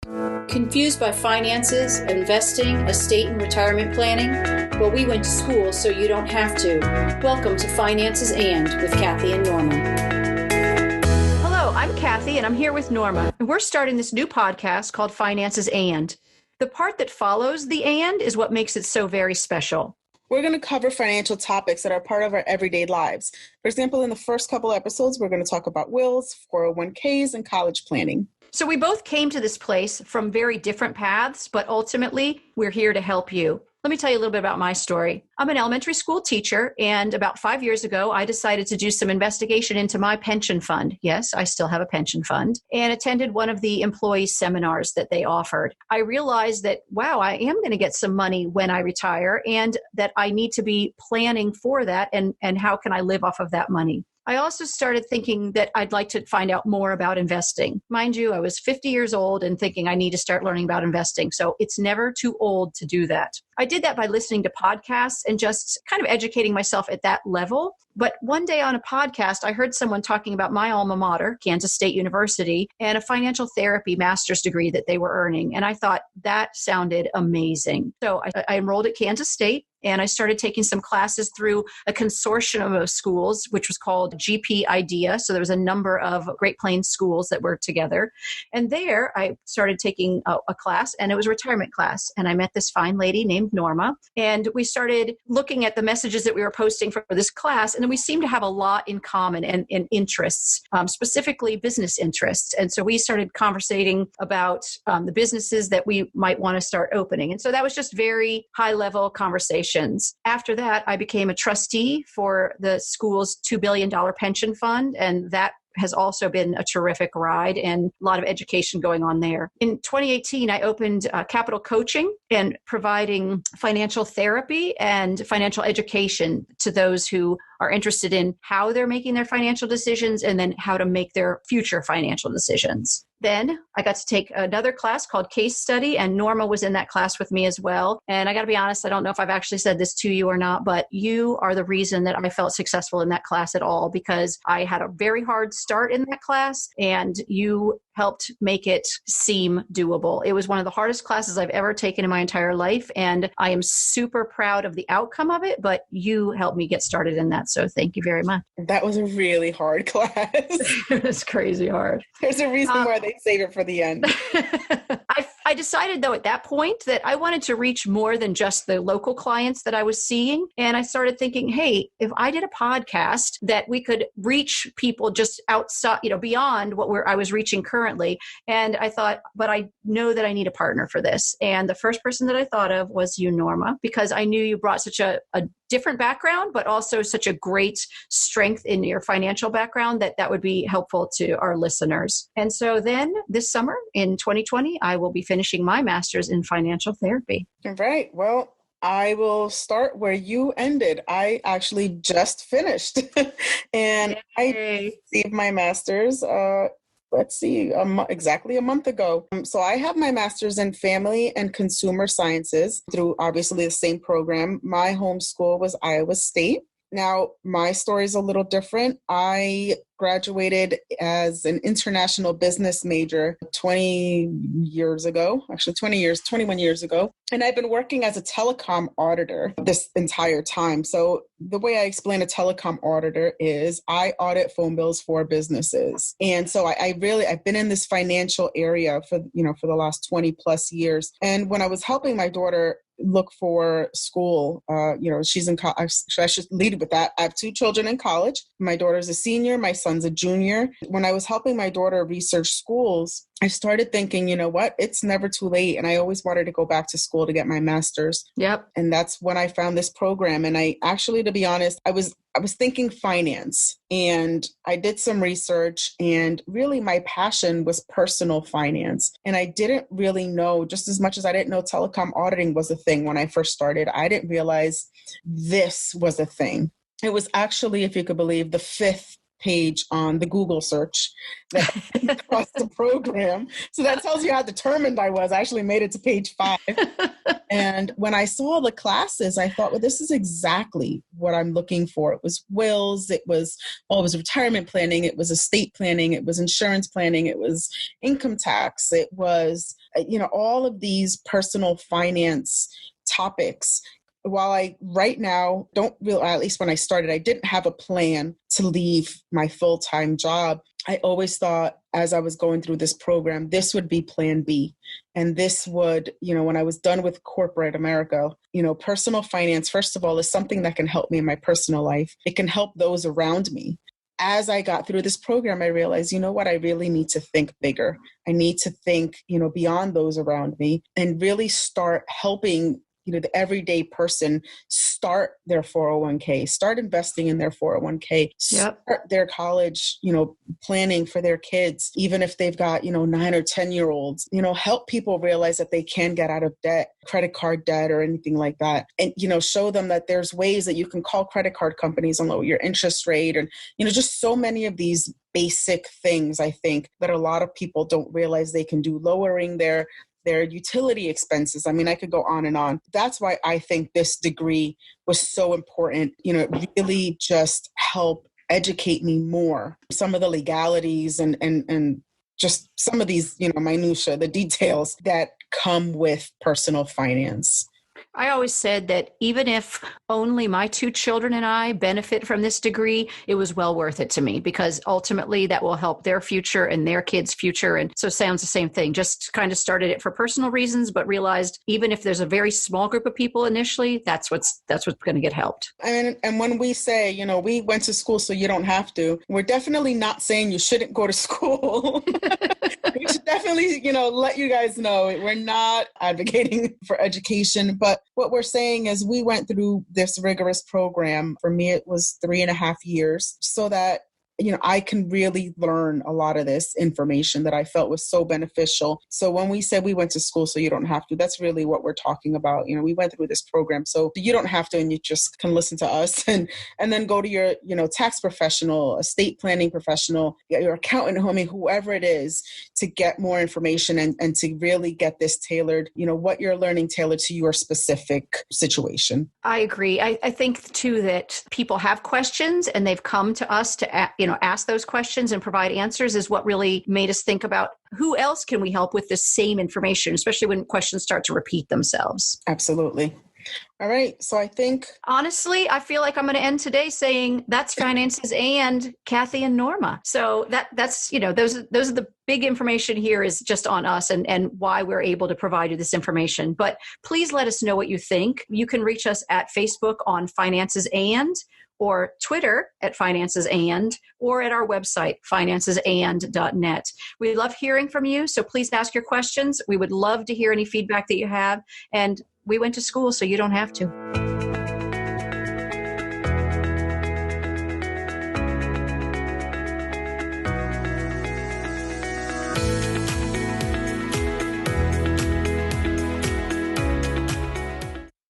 Confused by finances, investing, estate and retirement planning? Well, we went to school so you don't have to. Welcome to Finances And with Kathy and Norma. Hello, I'm Kathy and I'm here with Norma. And we're starting this new podcast called Finances And. The part that follows the and is what makes it so very special. We're going to cover financial topics that are part of our everyday lives. For example, in the first couple episodes, we're going to talk about wills, 401ks, and college planning. So we both came to this place from very different paths, but ultimately we're here to help you. Let me tell you a little bit about my story. I'm an elementary school teacher, and about 5 years ago, I decided to do some investigation into my pension fund. Yes, I still have a pension fund, and attended one of the employee seminars that they offered. I realized that, wow, I am going to get some money when I retire, and that I need to be planning for that, and how can I live off of that money? I also started thinking that I'd like to find out more about investing. Mind you, I was 50 years old and thinking I need to start learning about investing. So it's never too old to do that. I did that by listening to podcasts and just kind of educating myself at that level. But one day on a podcast, I heard someone talking about my alma mater, Kansas State University, and a financial therapy master's degree that they were earning. And I thought that sounded amazing. So I enrolled at Kansas State. And I started taking some classes through a consortium of schools, which was called GP IDEA. So there was a number of Great Plains schools that were together. And there I started taking a class, and it was a retirement class. And I met this fine lady named Norma. And we started looking at the messages that we were posting for this class. And then we seemed to have a lot in common and interests, specifically business interests. And so we started conversating about the businesses that we might want to start opening. And so that was just very high level conversation. After that, I became a trustee for the school's $2 billion pension fund, and that has also been a terrific ride and a lot of education going on there. In 2018, I opened Capital Coaching and providing financial therapy and financial education to those who are interested in how they're making their financial decisions and then how to make their future financial decisions. Then I got to take another class called Case Study, and Norma was in that class with me as well. And I got to be honest, I don't know if I've actually said this to you or not, but you are the reason that I felt successful in that class at all, because I had a very hard start in that class and you helped make it seem doable. It was one of the hardest classes I've ever taken in my entire life, and I am super proud of the outcome of it, but you helped me get started in that. So thank you very much. That was a really hard class. It was crazy hard. There's a reason why they save it for the end. I decided, though, at that point that I wanted to reach more than just the local clients that I was seeing. And I started thinking, hey, if I did a podcast that we could reach people just outside, beyond what I was reaching currently. And I thought, but I know that I need a partner for this. And the first person that I thought of was you, Norma, because I knew you brought such a different background, but also such a great strength in your financial background that would be helpful to our listeners. And so then this summer in 2020, I will be finishing my master's in financial therapy. All right. Well, I will start where you ended. I actually just finished and I received my master's exactly a month ago. So I have my master's in family and consumer sciences through obviously the same program. My home school was Iowa State. Now, my story is a little different. I graduated as an international business major 21 years ago. And I've been working as a telecom auditor this entire time. So the way I explain a telecom auditor is I audit phone bills for businesses. And so I've been in this financial area for the last 20 plus years. And when I was helping my daughter look for school, she's in college. I should lead with that. I have two children in college. My daughter's a senior. My son's a junior. When I was helping my daughter research schools, I started thinking, you know what, it's never too late. And I always wanted to go back to school to get my master's. Yep. And that's when I found this program. And I actually, to be honest, I was thinking finance, and I did some research, and really my passion was personal finance. And I didn't really know, just as much as I didn't know telecom auditing was a thing when I first started, I didn't realize this was a thing. It was actually, if you could believe, the fifth page on the Google search that across the program. So that tells you how determined I was. I actually made it to page 5. And when I saw the classes, I thought, well, this is exactly what I'm looking for. It was wills, it was retirement planning, it was estate planning, it was insurance planning, it was income tax, it was all of these personal finance topics. While I right now don't really, at least when I started, I didn't have a plan to leave my full-time job. I always thought as I was going through this program, this would be plan B. And this would, when I was done with corporate America, personal finance, first of all, is something that can help me in my personal life. It can help those around me. As I got through this program, I realized, I really need to think bigger. I need to think, beyond those around me and really start helping the everyday person start their 401k, start investing in their 401k, start their college, planning for their kids, even if they've got, 9 or 10-year-olds, help people realize that they can get out of debt, credit card debt or anything like that. And, show them that there's ways that you can call credit card companies and lower your interest rate. And, just so many of these basic things, I think, that a lot of people don't realize they can do, lowering their utility expenses. I mean, I could go on and on. That's why I think this degree was so important. It really just helped educate me more. Some of the legalities and just some of these, minutia, the details that come with personal finance. I always said that even if only my 2 children and I benefit from this degree, it was well worth it to me because ultimately that will help their future and their kids' future. And so Sam's the same thing, just kind of started it for personal reasons, but realized even if there's a very small group of people initially, that's what's going to get helped. And when we say, we went to school so you don't have to, we're definitely not saying you shouldn't go to school. We should definitely, let you guys know we're not advocating for education, but what we're saying is we went through this rigorous program. For me, it was 3.5 years so that I can really learn a lot of this information that I felt was so beneficial. So when we said we went to school so you don't have to, that's really what we're talking about. We went through this program so you don't have to, and you just can listen to us and then go to your, tax professional, estate planning professional, your accountant, whoever it is, to get more information and to really get this tailored, what you're learning tailored to your specific situation. I agree. I think too that people have questions and they've come to us to ask those questions and provide answers is what really made us think about who else can we help with the same information, especially when questions start to repeat themselves. Absolutely. All right. So I think, honestly, I feel like I'm going to end today saying that's Finances and Kathy and Norma. So that's, those are the big information here is just on us and why we're able to provide you this information. But please let us know what you think. You can reach us at Facebook on Finances or Twitter at Finances or at our website, financesand.net. We love hearing from you, so please ask your questions. We would love to hear any feedback that you have. And we went to school, so you don't have to.